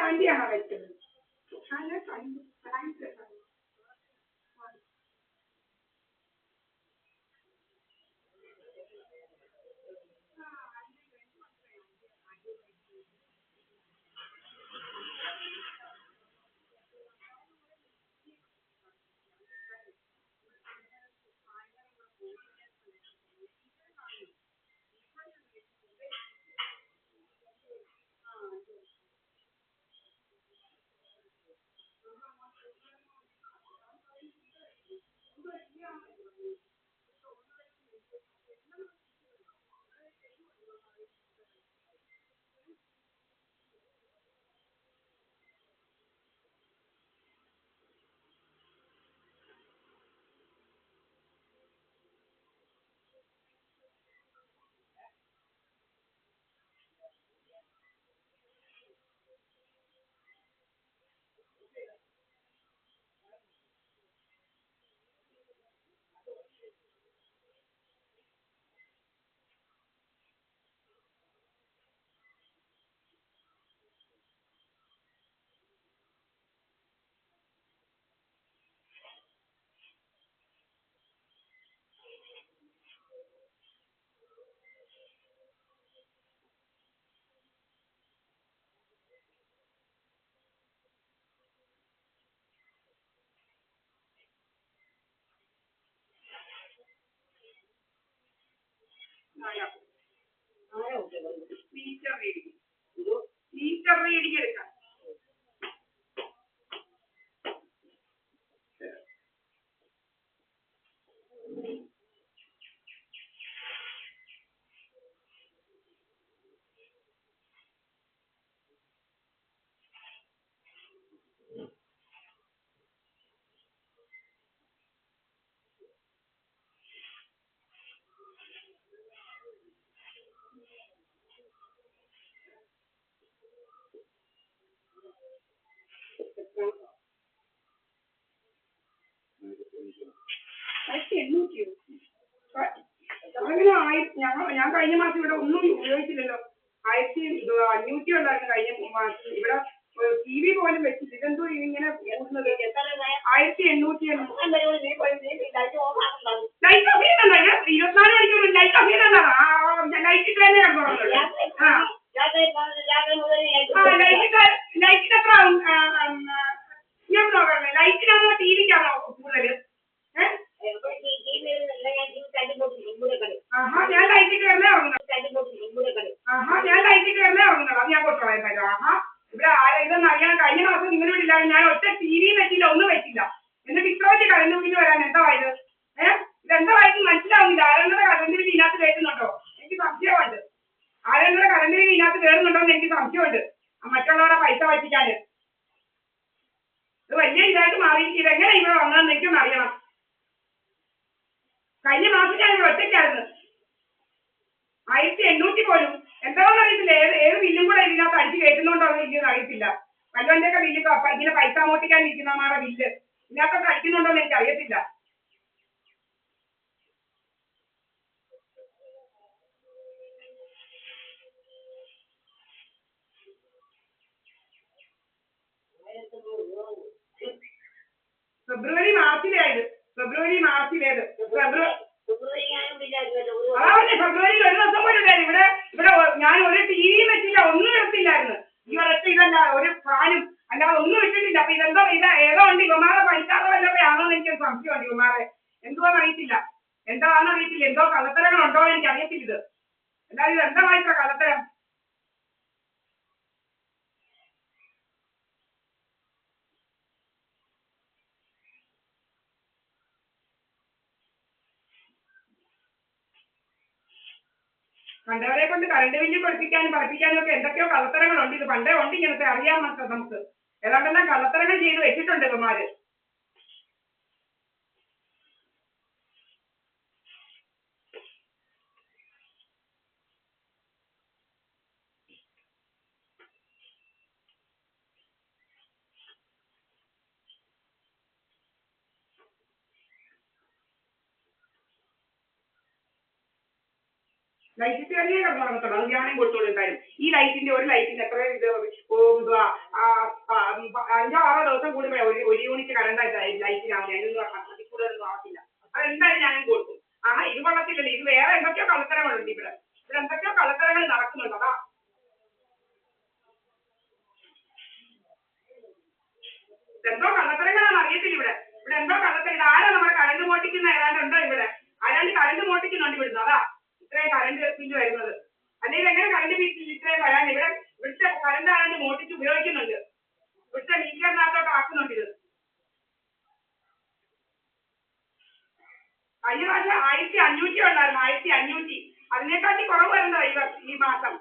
ആന്റിയാണോ വെച്ചത്? Teacher reading എടുക്കാം. ഞാൻ കഴിഞ്ഞ മാസം ഇവിടെ ഒന്നും ഉപയോഗിച്ചില്ലല്ലോ. 1500 ഉണ്ടായിരുന്നു കഴിഞ്ഞ മാസം. ഇവിടെ TV പോലും വെച്ചില്ല. ഇതെന്തോ ഇങ്ങനെ കൂടുന്നത്? 1800. ലൈറ്റ് ഓഫ് ചെയ്യുന്നുണ്ടോ? 24 മണിക്കൂർ ലൈറ്റ് ഓഫ് ചെയ്യുന്നുണ്ടോ? ലൈറ്റ് ഇട്ട് തന്നെ കിടന്നുള്ളത്. ലൈറ്റിന് എത്ര ആവും? ഞാൻ നോക്കാം. ലൈറ്റിനാണോ TVക്കാണോ കൂടുതൽ? ഞാൻ ലൈറ്റിട്ട് തന്നെ ഇറങ്ങുന്നത്. അത് ഞാൻ കൊടുത്തോളാം. ഇവിടെ ഇതൊന്നും അറിയാൻ കഴിഞ്ഞ മാസം നിങ്ങളുടെ വീട്ടില്ല. ഞാൻ ഒറ്റ TV വെച്ചില്ല, ഒന്നും വെച്ചില്ല. എന്നിട്ട് ഇത്ര വലിയ കറണ്ട് ബില്ല് വരാൻ എന്താ ഇത്? ഇതെന്തായിട്ട് മനസ്സിലാവുന്നില്ല. ആരെങ്കിലും കറണ്ട് ബില്ല് ഇതിനകത്ത് കയറ്റുന്നുണ്ടോ? എനിക്ക് സംശയമുണ്ട്. ആരെങ്കിലും കറണ്ട് ബില്ല് ഇതിനകത്ത് കയറുന്നുണ്ടോ എന്ന് എനിക്ക് സംശയമുണ്ട്. മറ്റുള്ളവരുടെ പൈസ പറ്റിക്കാന് ഇത് വലിയ ഇതായിട്ട് മാറിയിരിക്കും. എങ്ങനെ ഇവിടെ വന്നതെന്ന് എനിക്കൊന്ന് അറിയണം. കഴിഞ്ഞ മാസം ഞാൻ ഇവിടെ ഒറ്റയ്ക്കായിരുന്നു. 1800 പോലും. എന്താണെന്ന് അറിയത്തില്ല. ഏത് ബില്ലും കൂടെ ഇതിനകത്ത് അടിച്ച് കയറ്റുന്നുണ്ടോ എന്ന് എനിക്കൊന്നും അറിയത്തില്ല. വല്ലവന്റെ ഒക്കെ ബില്ല് ഇങ്ങനെ പൈസ മോട്ടിക്കാൻ ഇരിക്കുന്നമാരുടെ ബില്ല് ഇതിനകത്തൊക്കെ അടിക്കുന്നുണ്ടോ എന്ന് എനിക്ക് അറിയത്തില്ല. ഫെബ്രുവരി മാർച്ചിലേത് ഫെബ്രുവരിയിൽ ഒരു ദിവസം പോലും ഇല്ലായിരുന്നു. ഇവിടെ ഇവിടെ ഞാൻ ഒരു ടി വിയും വെച്ചില്ല, ഒന്നും എടുത്തില്ലായിരുന്നു. ഈ ഒരൊറ്റ ഇതല്ല, ഒരു ഫാനും അല്ലാതെ ഒന്നും ഇട്ടിട്ടില്ല. അപ്പൊ ഇതെന്തോ ഏതോ ഉണ്ട് ഇവമാരെ പൈസാറ വല്ലവരെ ആണോന്ന് എനിക്കൊരു സംശയമുണ്ട്. ഇവമാരെ എന്തുവാന്ന് അറിയത്തില്ല, എന്താണെന്ന് അറിയത്തില്ല, എന്തോ കള്ളത്തരങ്ങൾ ഉണ്ടോ എന്ന് എനിക്ക് അറിയത്തില്ല. ഇത് എന്തായാലും ഇത് എന്താ വായിച്ച കള്ളത്തരം? കണ്ടവരെ കൊണ്ട് കറണ്ട് ബില്ല് പഠിപ്പിക്കാനും ഒക്കെ എന്തൊക്കെയോ കള്ളത്തരങ്ങളുണ്ട്. ഇത് പണ്ടേ ഉണ്ട് ഇങ്ങനത്തെ, അറിയാൻ നമുക്ക് ഏതാണ്ടെല്ലാം കള്ളത്തരങ്ങൾ ചെയ്ത് വെച്ചിട്ടുണ്ട് ഇവന്മാര്. ലൈറ്റ് ചെറിയ കിടന്നുറങ്ങത്തുള്ളൂ, അത് ഞാനും കൊടുത്തോളൂ എന്തായാലും. ഈ ലൈറ്റിന്റെ ഒരു ലൈറ്റിന്റെ എത്ര ഇത് 5-6 ദിവസം കൂടുമ്പോഴേ ഒരു യൂണിറ്റ് കറണ്ട് ലൈറ്റിനാവും. അതിനൊന്നും അതിൽ കൂടുതലൊന്നും ആവത്തില്ല. അതെന്തായാലും ഞാനും കൊടുക്കും. ഇത് കൊള്ളത്തില്ലല്ലോ, ഇത് വേറെ എന്തൊക്കെയോ കളത്തരങ്ങളുണ്ട് ഇവിടെ എന്തൊക്കെയോ കളത്തരങ്ങൾ നടക്കുന്നുണ്ട്. അതാ എന്തോ കള്ളത്തരങ്ങളാണ് അറിയത്തില്ല. ഇവിടെ എന്തോ കള്ളത്തരം. ആരാ നമ്മുടെ കറണ്ട് മോട്ടിക്കുന്ന ഏതാണ്ടുണ്ടോ ഇവിടെ? ആരാണ്ട് കറണ്ട് മോട്ടിക്കുന്നുണ്ട് ഇവിടുന്ന്, അതാ ഇത്രയും കറണ്ട് ബില്ല് വരുന്നത്. അല്ലെങ്കിൽ എങ്ങനെ കറണ്ട് ബില്ല് ഇത്രയും വരാൻ? ഇവിടുത്തെ കറണ്ട് ആരാണ്ട് മോട്ടിച്ച് ഉപയോഗിക്കുന്നുണ്ട്. ഇവിടുത്തെ മീറ്ററിനകത്തോട്ട് ആക്കുന്നുണ്ട് ഇത്. കഴിഞ്ഞ പ്രാവശ്യം 1500 ഉണ്ടായിരുന്നു, 1500. അതിനെക്കാട്ടി കുറവ് വരുന്നോ ഈ മാസം?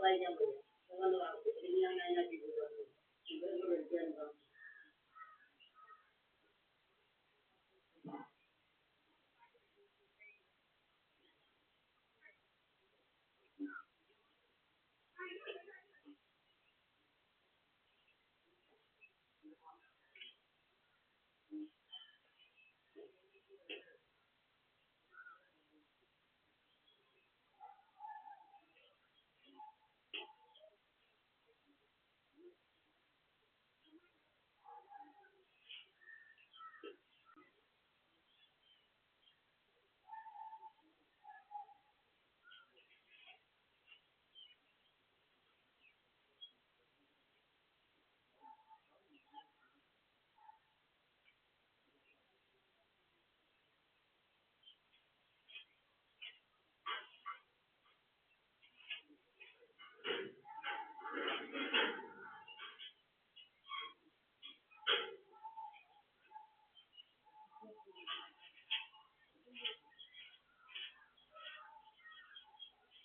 വായിക്കാൻ പറ്റും.